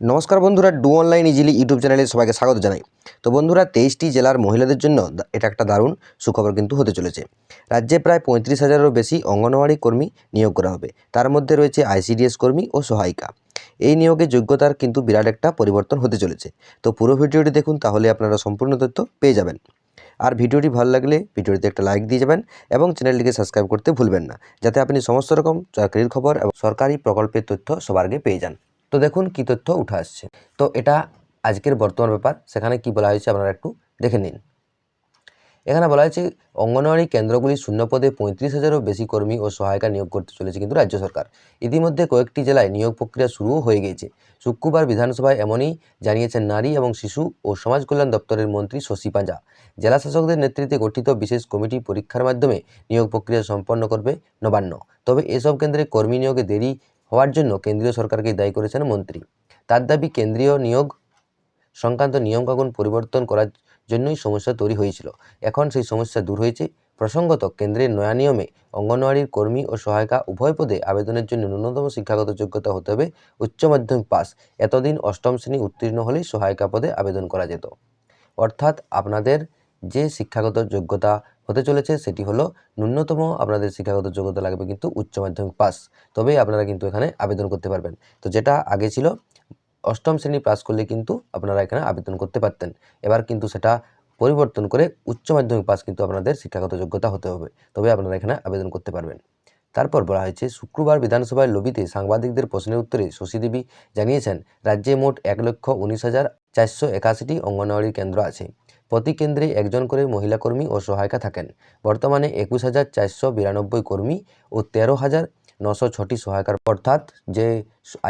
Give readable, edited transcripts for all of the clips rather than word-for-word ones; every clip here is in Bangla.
নমস্কার বন্ধুরা, ডু অনলাইন ইজিলি ইউটিউব চ্যানেলে সবাইকে স্বাগত জানাই। তো বন্ধুরা, 23টি জেলার মহিলাদের জন্য এটা একটা দারুণ সুখবর কিন্তু হতে চলেছে। রাজ্যে প্রায় 35,000-এরও বেশি অঙ্গনওয়াড়ি কর্মী নিয়োগ করা হবে। তার মধ্যে রয়েছে আইসিডিএস কর্মী ও সহায়িকা। এই নিয়োগে যোগ্যতার কিন্তু বিরাট একটা পরিবর্তন হতে চলেছে। তো পুরো ভিডিওটি দেখুন, তাহলে আপনারা সম্পূর্ণ তথ্য পেয়ে যাবেন। আর ভিডিওটি ভালো লাগলে ভিডিওটিতে একটা লাইক দিয়ে যাবেন এবং চ্যানেলটিকে সাবস্ক্রাইব করতে ভুলবেন না, যাতে আপনি সমস্ত রকম চাকরির খবর এবং সরকারি প্রকল্পের তথ্য সবার আগে পেয়ে যান। তো দেখুন কি তথ্য উঠে আসছে। তো এটা আজকের বর্তমান ব্যাপার, সেখানে কি বলা হয়েছে আপনারা একটু দেখে নিন। এখানে বলা হয়েছে অঙ্গনওয়াড়ি কেন্দ্রগুলি শূন্যপদে 35,000-এরও বেশি কর্মী ও সহায়িকা নিয়োগ করতে চলেছে কিন্তু রাজ্য সরকার। ইতিমধ্যে কয়েকটি জেলায় নিয়োগ প্রক্রিয়া শুরুও হয়ে গিয়েছে। শুক্রবার বিধানসভায় এমনই জানিয়েছেন নারী এবং শিশু ও সমাজ কল্যাণ দপ্তরের মন্ত্রী শশী পাঁজা। জেলা শাসকদের নেতৃত্বে গঠিত বিশেষ কমিটি পরীক্ষার মাধ্যমে নিয়োগ প্রক্রিয়া সম্পন্ন করবে নবান্ন। তবে এসব কেন্দ্রে কর্মী নিয়োগে দেরি হওয়ার জন্য কেন্দ্রীয় সরকারকে দায়ী করেছেন মন্ত্রী। তার দাবি, কেন্দ্রীয় নিয়োগ সংক্রান্ত নিয়মকানুন পরিবর্তন করার জন্যই সমস্যা তৈরি হয়েছিল। এখন সেই সমস্যা দূর হয়েছে। প্রসঙ্গত, কেন্দ্রের নয়া নিয়মে অঙ্গনওয়াড়ির কর্মী ও সহায়িকা উভয় পদে আবেদনের জন্য ন্যূনতম শিক্ষাগত যোগ্যতা হতে হবে উচ্চ মাধ্যমিক পাস। এতদিন অষ্টম শ্রেণী উত্তীর্ণ হলেই সহায়িকা পদে আবেদন করা যেত। অর্থাৎ আপনাদের যে শিক্ষাগত যোগ্যতা হতে চলেছে সেটি হলো ন্যূনতম আপনাদের শিক্ষাগত যোগ্যতা লাগবে কিন্তু উচ্চ মাধ্যমিক পাস, তবেই আপনারা কিন্তু এখানে আবেদন করতে পারবেন। তো যেটা আগে ছিল অষ্টম শ্রেণী পাস করলে কিন্তু আপনারা এখানে আবেদন করতে পারতেন, এবার কিন্তু সেটা পরিবর্তন করে উচ্চ মাধ্যমিক পাস কিন্তু আপনাদের শিক্ষাগত যোগ্যতা হতে হবে, তবে আপনারা এখানে আবেদন করতে পারবেন। তারপর বলা হয়েছে, শুক্রবার বিধানসভায় লবিতে সাংবাদিকদের প্রশ্নের উত্তরে শশী দেবী জানিয়েছেন, রাজ্যে মোট 1,19,481টি অঙ্গনওয়াড়ি কেন্দ্র আছে। প্রতি কেন্দ্রে একজন করে মহিলা কর্মী ও সহায়িকা থাকেন। বর্তমানে 21,492 কর্মী ও 13,906টি সহায়িকার, অর্থাৎ যে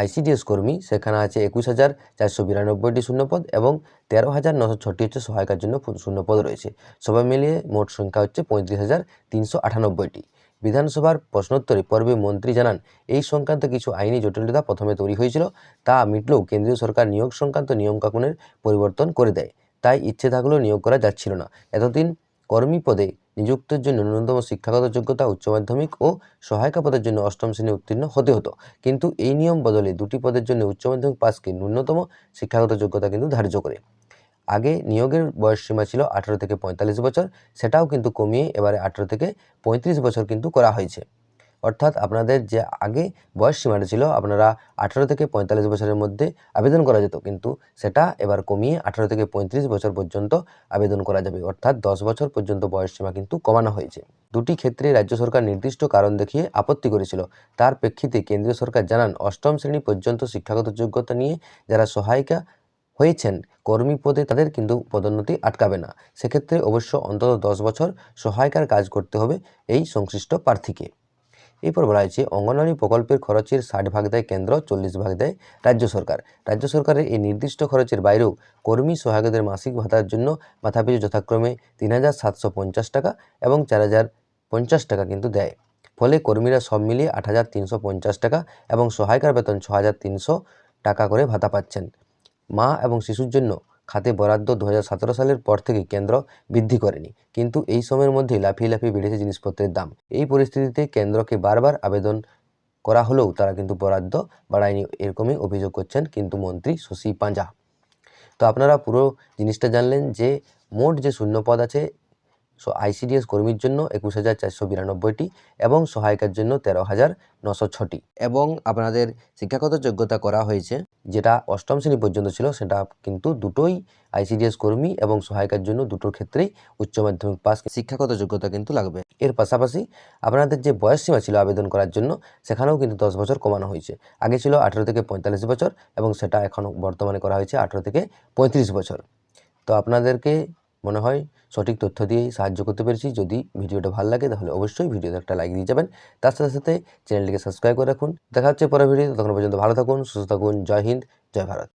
আইসিডিএস কর্মী সেখানে আছে 21,492টি শূন্যপদ এবং 13,906টি হচ্ছে সহায়িকার জন্য শূন্যপদ রয়েছে। সবাই মিলিয়ে মোট সংখ্যা হচ্ছে 35,398টি। বিধানসভার প্রশ্নোত্তরে পর্বে মন্ত্রী জানান, এই সংক্রান্ত কিছু আইনি জটিলতা প্রথমে তৈরি হয়েছিল, তা মিটলেও কেন্দ্রীয় সরকার নিয়োগ সংক্রান্ত নিয়মকানুনের পরিবর্তন করে দেয়। তাই ইচ্ছে থাকলেও নিয়োগ করা যাচ্ছিল না। এতদিন কর্মী পদে নিযুক্তের জন্য ন্যূনতম শিক্ষাগত যোগ্যতা উচ্চ মাধ্যমিক ও সহায়িকা পদের জন্য অষ্টম শ্রেণী উত্তীর্ণ হতে হতো। কিন্তু এই নিয়ম বদলে দুটি পদের জন্য উচ্চ মাধ্যমিক পাসকে ন্যূনতম শিক্ষাগত যোগ্যতা কিন্তু ধার্য করে। আগে নিয়োগের বয়সসীমা ছিল 18 থেকে 45 বছর, সেটাও কিন্তু কমিয়ে এবারে 18 থেকে 35 বছর কিন্তু করা হয়েছে। অর্থাৎ আপনাদের যে আগে বয়স সীমাটা ছিল, আপনারা 18 থেকে 45 বছরের মধ্যে আবেদন করা যেত, কিন্তু সেটা এবার কমিয়ে 18 থেকে 35 বছর পর্যন্ত আবেদন করা যাবে। অর্থাৎ 10 বছর পর্যন্ত বয়স সীমা কিন্তু কমানো হয়েছে। দুটি ক্ষেত্রে রাজ্য সরকার নির্দিষ্ট কারণ দেখিয়ে আপত্তি করেছিল। তার প্রেক্ষিতে কেন্দ্রীয় সরকার জানান, অষ্টম শ্রেণী পর্যন্ত শিক্ষাগত যোগ্যতা নিয়ে যারা সহায়িকা হয়েছেন কর্মী পদে, তাদের কিন্তু পদোন্নতি আটকাবে না। সেক্ষেত্রে অবশ্য অন্তত 10 বছর সহায়িকার কাজ করতে হবে এই সংশ্লিষ্ট প্রার্থীকে। এরপর বলা হয়েছে, অঙ্গনওয়াড়ি প্রকল্পের খরচের 60 ভাগ দেয় কেন্দ্র, 40 ভাগ দেয় রাজ্য সরকার। রাজ্য সরকারের এই নির্দিষ্ট খরচের বাইরেও কর্মী সহায়কদের মাসিক ভাতার জন্য মাথাপিছু যথাক্রমে 3,750 টাকা এবং 4,050 টাকা কিন্তু দেয়। ফলে কর্মীরা সব মিলিয়ে 8,350 টাকা এবং সহায়িকার বেতন 6,300 টাকা করে ভাতা পাচ্ছেন। মা এবং শিশুর জন্য খাতে বরাদ্দ 2017 সালের পর থেকে কেন্দ্র বৃদ্ধি করেনি, কিন্তু এই সময়ের মধ্যে লাফিয়ে লাফিয়ে বেড়েছে জিনিসপত্রের দাম। এই পরিস্থিতিতে কেন্দ্রকে বারবার আবেদন করা হলেও তারা কিন্তু বরাদ্দ বাড়ায়নি, এরকমই অভিযোগ করছেন কিন্তু মন্ত্রী শশী পাঁজা। তো আপনারা পুরো জিনিসটা জানলেন যে মোট যে শূন্যপদ আছে আইসিডিএস কর্মীর জন্য 21,492টি এবং সহায়িকার জন্য 13,906টি, এবং আপনাদের শিক্ষাগত যোগ্যতা করা হয়েছে যেটা অষ্টম শ্রেণী পর্যন্ত ছিল, সেটা কিন্তু দুটোই আইসিডিএস কর্মী এবং সহায়িকার জন্য দুটোর ক্ষেত্রেই উচ্চ মাধ্যমিক পাস শিক্ষাগত যোগ্যতা কিন্তু লাগবে। এর পাশাপাশি আপনাদের যে বয়স সীমা ছিল আবেদন করার জন্য, সেখানেও কিন্তু 10 বছর কমানো হয়েছে। আগে ছিল 18 থেকে 45 বছর এবং সেটা এখন বর্তমানে করা হয়েছে 18 থেকে 35 বছর। তো আপনাদেরকে মনে হয় সঠিক তথ্য দিয়েই সাহায্য করতে পেরেছি। যদি ভিডিওটা ভালো লাগে তাহলে অবশ্যই ভিডিওতে একটা লাইক দিয়ে যাবেন। তার সাথে সাথে চ্যানেলটিকে সাবস্ক্রাইব করে রাখুন। দেখা হচ্ছে পরের ভিডিও, ততক্ষণ পর্যন্ত ভালো থাকুন, সুস্থ থাকুন। জয় হিন্দ, জয় ভারত।